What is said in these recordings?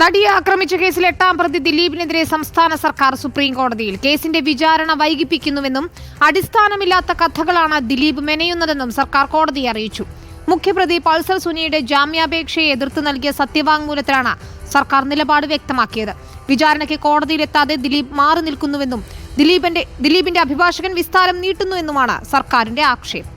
നടിയെ ആക്രമിച്ച കേസിൽ 8ാം പ്രതി ദിലീപിനെതിരെ സംസ്ഥാന സർക്കാർ സുപ്രീം കോടതിയിൽ. കേസിന്റെ വിചാരണ വൈകിപ്പിക്കുന്നുവെന്നും അടിസ്ഥാനമില്ലാത്ത കഥകളാണ് ദിലീപ് മെനയുന്നതെന്നും സർക്കാർ കോടതിയെ അറിയിച്ചു. മുഖ്യപ്രതി പൾസർ സുനിയുടെ ജാമ്യാപേക്ഷയെ എതിർത്ത് നൽകിയ സത്യവാങ്മൂലത്തിലാണ് സർക്കാർ നിലപാട് വ്യക്തമാക്കിയത്. വിചാരണയ്ക്ക് കോടതിയിലെത്താതെ ദിലീപ് മാറി നിൽക്കുന്നുവെന്നും ദിലീപിന്റെ അഭിഭാഷകൻ വിസ്താരം നീട്ടുന്നുവെന്നുമാണ് സർക്കാരിന്റെ ആക്ഷേപം.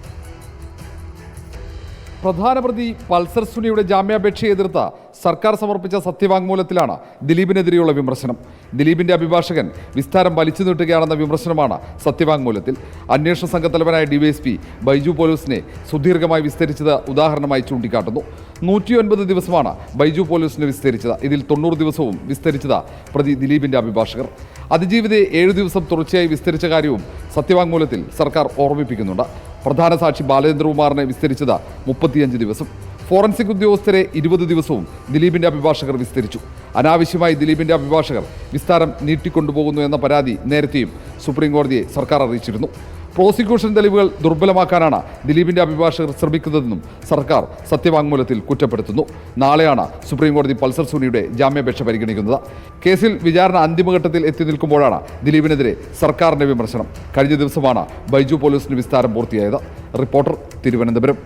പ്രധാന പ്രതി പൾസർ സുനിയുടെ ജാമ്യാപേക്ഷയെ എതിർത്ത സർക്കാർ സമർപ്പിച്ച സത്യവാങ്മൂലത്തിലാണ് ദിലീപിനെതിരെയുള്ള വിമർശനം. ദിലീപിന്റെ അഭിഭാഷകൻ വിസ്താരം വലിച്ചു നീട്ടുകയാണെന്ന വിമർശനമാണ് സത്യവാങ്മൂലത്തിൽ. അന്വേഷണ സംഘത്തലവനായ ഡിവൈഎസ്പി ബൈജു പോലീസിനെ സുദീർഘമായി വിസ്തരിച്ചത് ഉദാഹരണമായി ചൂണ്ടിക്കാട്ടുന്നു. 109 ദിവസമാണ് ബൈജു പോലീസിനെ വിസ്തരിച്ചത്. ഇതിൽ 90 ദിവസവും വിസ്തരിച്ചത് പ്രതി ദിലീപിന്റെ അഭിഭാഷകർ. അതിജീവിതയെ 7 ദിവസം തുടർച്ചയായി വിസ്തരിച്ച കാര്യവും സത്യവാങ്മൂലത്തിൽ സർക്കാർ ഓർമ്മിപ്പിക്കുന്നുണ്ട്. പ്രധാന സാക്ഷി ബാലചന്ദ്രകുമാറിനെ വിസ്തരിച്ചത് 35 ദിവസം. ഫോറൻസിക് ഉദ്യോഗസ്ഥരെ 20 ദിവസവും ദിലീപിന്റെ അഭിഭാഷകർ വിസ്തരിച്ചു. അനാവശ്യമായി ദിലീപിന്റെ അഭിഭാഷകർ വിസ്താരം നീട്ടിക്കൊണ്ടുപോകുന്നു എന്ന പരാതി നേരത്തെയും സുപ്രീം കോടതിയെ സർക്കാർ അറിയിച്ചിരുന്നു. പ്രോസിക്യൂഷൻ തെളിവുകൾ ദുർബലമാക്കാനാണ് ദിലീപിന്റെ അഭിഭാഷകർ ശ്രമിക്കുന്നതെന്നും സർക്കാർ സത്യവാങ്മൂലത്തിൽ കുറ്റപ്പെടുത്തുന്നു. നാളെയാണ് സുപ്രീം കോടതി പൾസർ സുനിയുടെ ജാമ്യാപേക്ഷ പരിഗണിക്കുന്നത്. കേസിൽ വിചാരണ അന്തിമഘട്ടത്തിൽ എത്തി നിൽക്കുമ്പോഴാണ് ദിലീപിനെതിരെ സർക്കാരിന്റെ വിമർശനം. കഴിഞ്ഞ ദിവസമാണ് ബൈജു പോലീസിന് വിസ്താരം പൂർത്തിയായത്. റിപ്പോർട്ടർ, തിരുവനന്തപുരം.